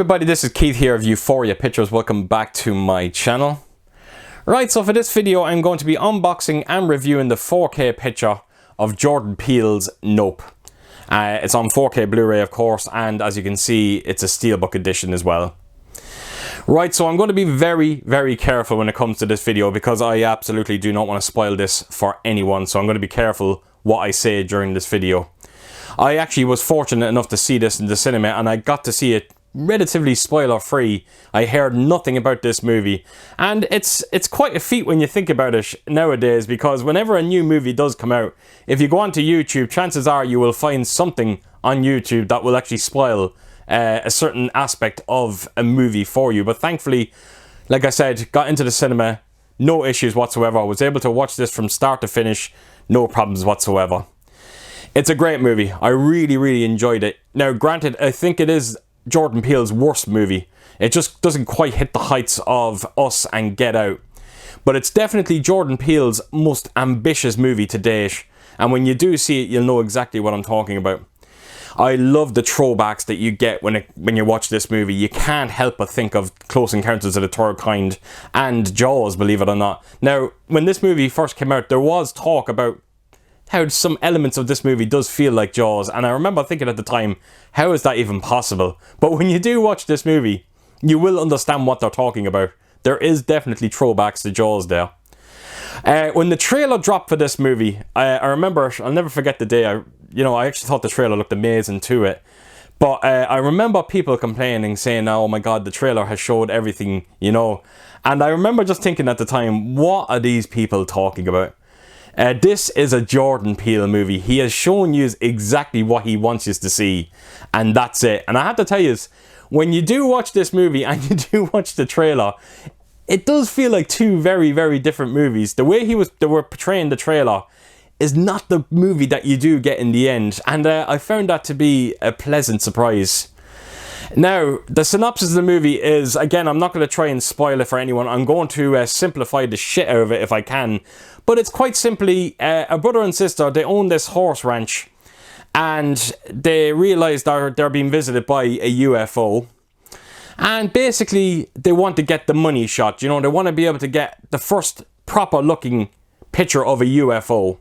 everybody, this is Keith here of Euphoria Pictures. Welcome back to my channel. Right, so for this video I'm going to be unboxing and reviewing the 4K picture of Jordan Peele's Nope. It's on 4K Blu-ray of course, and as you can see it's a Steelbook edition as well. Right, so I'm going to be very careful when it comes to this video because I absolutely do not want to spoil this for anyone, so I'm going to be careful what I say during this video. I actually was fortunate enough to see this in the cinema and I got to see it relatively spoiler free. I heard nothing about this movie, and it's quite a feat when you think about it nowadays, because whenever a new movie does come out, if you go onto YouTube, chances are you will find something on YouTube that will actually spoil a certain aspect of a movie for you. But thankfully, like I said, got into the cinema, no issues whatsoever. I was able to watch this from start to finish, no problems whatsoever. It's a great movie. I really enjoyed it. Now granted, I think it is Jordan Peele's worst movie. It just doesn't quite hit the heights of Us and Get Out. But it's definitely Jordan Peele's most ambitious movie to date. And when you do see it, you'll know exactly what I'm talking about. I love the throwbacks that you get when you watch this movie. You can't help but think of Close Encounters of the Third Kind and Jaws, believe it or not. Now, when this movie first came out, there was talk about how some elements of this movie does feel like Jaws, and I remember thinking at the time, how is that even possible? But when you do watch this movie, you will understand what they're talking about. There is definitely throwbacks to Jaws there. When the trailer dropped for this movie, I remember, I'll never forget the day, I actually thought the trailer looked amazing to it. But I remember people complaining, saying, oh my god, the trailer has showed everything, And I remember just thinking at the time, what are these people talking about? This is a Jordan Peele movie. He has shown you exactly what he wants you to see, and that's it. And I have to tell you, when you do watch this movie and you do watch the trailer, it does feel like two very different movies. The way they were portraying the trailer is not the movie that you do get in the end, and I found that to be a pleasant surprise. Now, the synopsis of the movie is, again, I'm not going to try and spoil it for anyone. I'm going to simplify the shit out of it if I can. But it's quite simply, a brother and sister, they own this horse ranch. And they realise they're being visited by a UFO. And basically, they want to get the money shot. They want to be able to get the first proper looking picture of a UFO.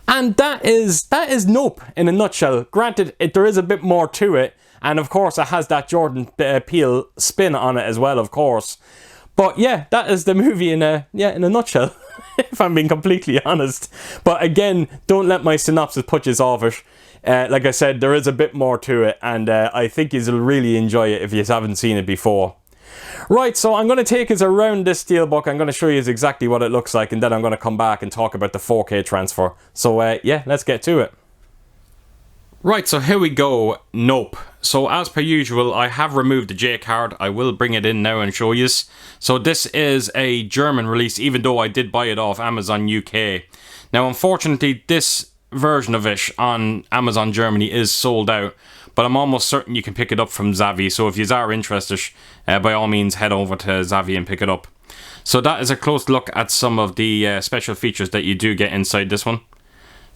And that is Nope in a nutshell. Granted, there is a bit more to it. And of course, it has that Jordan Peele spin on it as well, of course. But yeah, that is the movie in a nutshell, if I'm being completely honest. But again, don't let my synopsis put you off it. Like I said, there is a bit more to it, and I think you'll really enjoy it if you haven't seen it before. Right, so I'm going to take us around this Steelbook. I'm going to show you exactly what it looks like, and then I'm going to come back and talk about the 4K transfer. So yeah, let's get to it. Right, so here we go, Nope. So as per usual, I have removed the J card. I will bring it in now and show you. So this is a German release, even though I did buy it off Amazon UK. Now unfortunately, this version of it on Amazon Germany is sold out, but I'm almost certain you can pick it up from Zavvi. So if you are interested, by all means head over to Zavvi and pick it up. So that is a close look at some of the special features that you do get inside this one.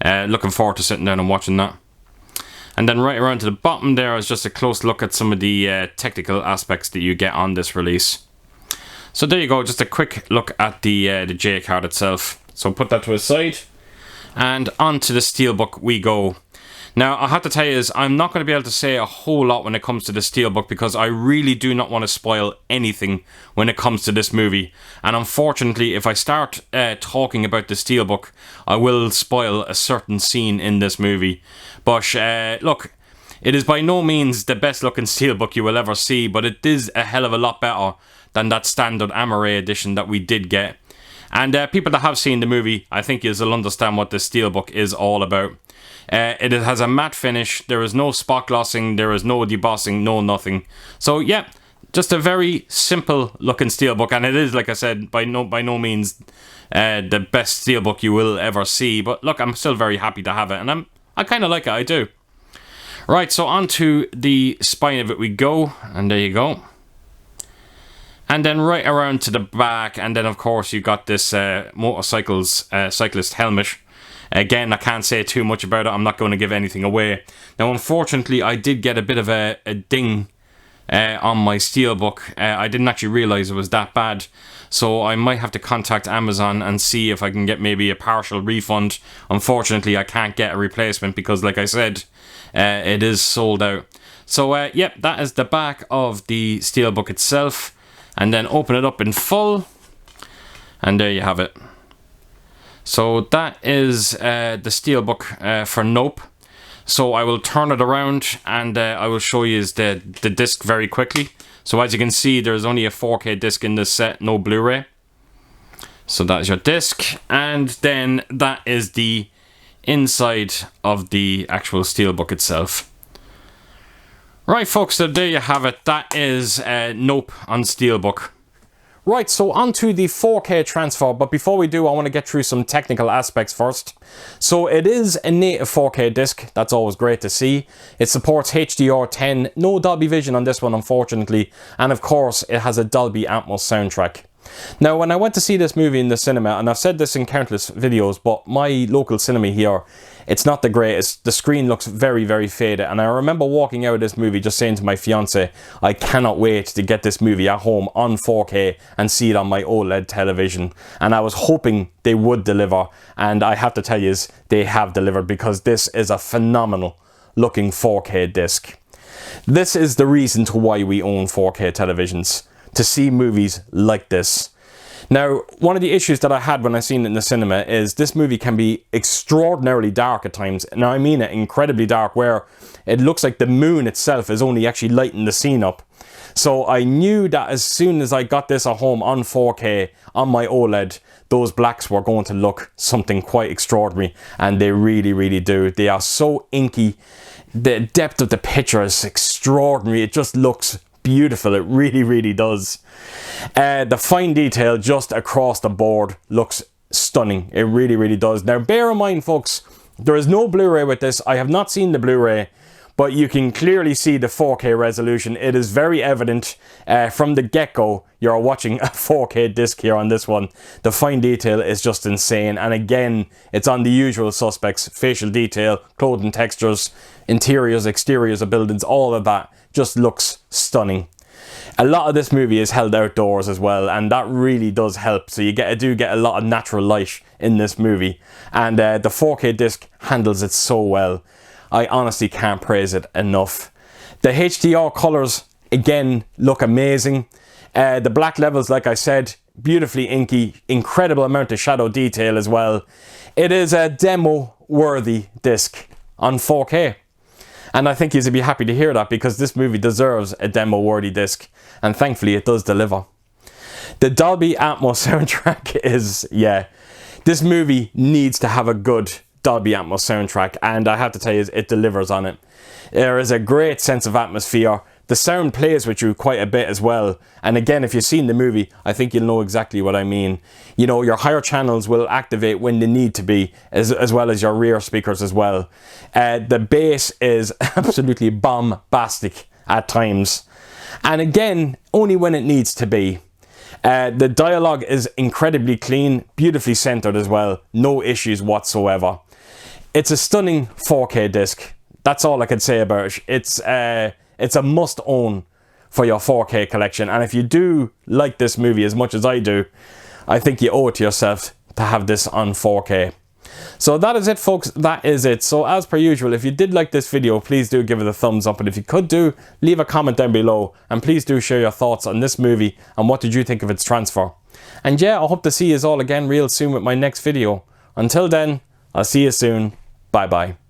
Looking forward to sitting down and watching that. And then right around to the bottom there is just a close look at some of the technical aspects that you get on this release. So there you go, just a quick look at the J card itself. So put that to a side, and onto the Steelbook we go. Now I have to tell you, I'm not going to be able to say a whole lot when it comes to the Steelbook, because I really do not want to spoil anything when it comes to this movie. And unfortunately, if I start talking about the Steelbook, I will spoil a certain scene in this movie. But look, it is by no means the best looking Steelbook you will ever see, but it is a hell of a lot better than that standard Amaray edition that we did get. And people that have seen the movie, I think you'll understand what the Steelbook is all about. It has a matte finish, there is no spot glossing, there is no debossing, no nothing. So yeah, just a very simple looking Steelbook, and it is, like I said, by no means the best Steelbook you will ever see. But look, I'm still very happy to have it, and I kind of like it, I do. Right, so onto the spine of it we go, and there you go. And then right around to the back, and then of course you got this cyclist helmet. Again, I can't say too much about it. I'm not going to give anything away. Now, unfortunately, I did get a bit of a ding on my Steelbook. I didn't actually realize it was that bad, so I might have to contact Amazon and see if I can get maybe a partial refund. Unfortunately, I can't get a replacement because, like I said, it is sold out. So yep, that is the back of the Steelbook itself, and then open it up in full, and there you have it. So that is the Steelbook for Nope. So I will turn it around and I will show you the disc very quickly. So as you can see, there's only a 4K disc in this set, no Blu-ray. So that is your disc, and then that is the inside of the actual Steelbook itself. Right folks, so there you have it. That is Nope on Steelbook. Right, so onto the 4K transfer, but before we do, I want to get through some technical aspects first. So it is a native 4K disc, that's always great to see. It supports HDR10, no Dolby Vision on this one unfortunately, and of course it has a Dolby Atmos soundtrack. Now when I went to see this movie in the cinema, and I've said this in countless videos, but my local cinema here, it's not the greatest. The screen looks very, very faded, and I remember walking out of this movie just saying to my fiance, I cannot wait to get this movie at home on 4K and see it on my OLED television. And I was hoping they would deliver, and I have to tell you, they have delivered, because this is a phenomenal looking 4K disc. This is the reason to why we own 4K televisions, to see movies like this. Now, one of the issues that I had when I seen it in the cinema is this movie can be extraordinarily dark at times. Now I mean it, incredibly dark, where it looks like the moon itself is only actually lighting the scene up. So I knew that as soon as I got this at home on 4K on my OLED, those blacks were going to look something quite extraordinary, and they really, really do. They are so inky. The depth of the picture is extraordinary. It just looks beautiful. It really, really does. The fine detail just across the board looks stunning. It really, really does. Now bear in mind folks, there is no Blu-ray with this. I have not seen the Blu-ray, but you can clearly see the 4K resolution. It is very evident from the get-go you're watching a 4K disc here on this one. The fine detail is just insane, and again it's on the usual suspects: facial detail, clothing textures, interiors, exteriors of buildings, all of that just looks stunning. A lot of this movie is held outdoors as well, and that really does help. So you do get a lot of natural light in this movie, and the 4K disc handles it so well. I honestly can't praise it enough. The HDR colors again look amazing. The black levels, like I said, beautifully inky, incredible amount of shadow detail as well. It is a demo worthy disc on 4K. And I think you'd be happy to hear that, because this movie deserves a demo-worthy disc, and thankfully it does deliver. The Dolby Atmos soundtrack is, yeah, this movie needs to have a good Dolby Atmos soundtrack, and I have to tell you, it delivers on it. There is a great sense of atmosphere. The sound plays with you quite a bit as well, and again, if you've seen the movie, I think you'll know exactly what I mean. You know, your higher channels will activate when they need to be, as well as your rear speakers as well. The bass is absolutely bombastic at times, and again, only when it needs to be. The dialogue is incredibly clean, beautifully centered as well, no issues whatsoever. It's a stunning 4K disc. That's all I can say about it. It's a must-own for your 4K collection, and if you do like this movie as much as I do, I think you owe it to yourself to have this on 4K. So that is it folks, that is it. So as per usual, if you did like this video, please do give it a thumbs up, and if you could do, leave a comment down below, and please do share your thoughts on this movie and what did you think of its transfer. And yeah, I hope to see you all again real soon with my next video. Until then, I'll see you soon. Bye bye.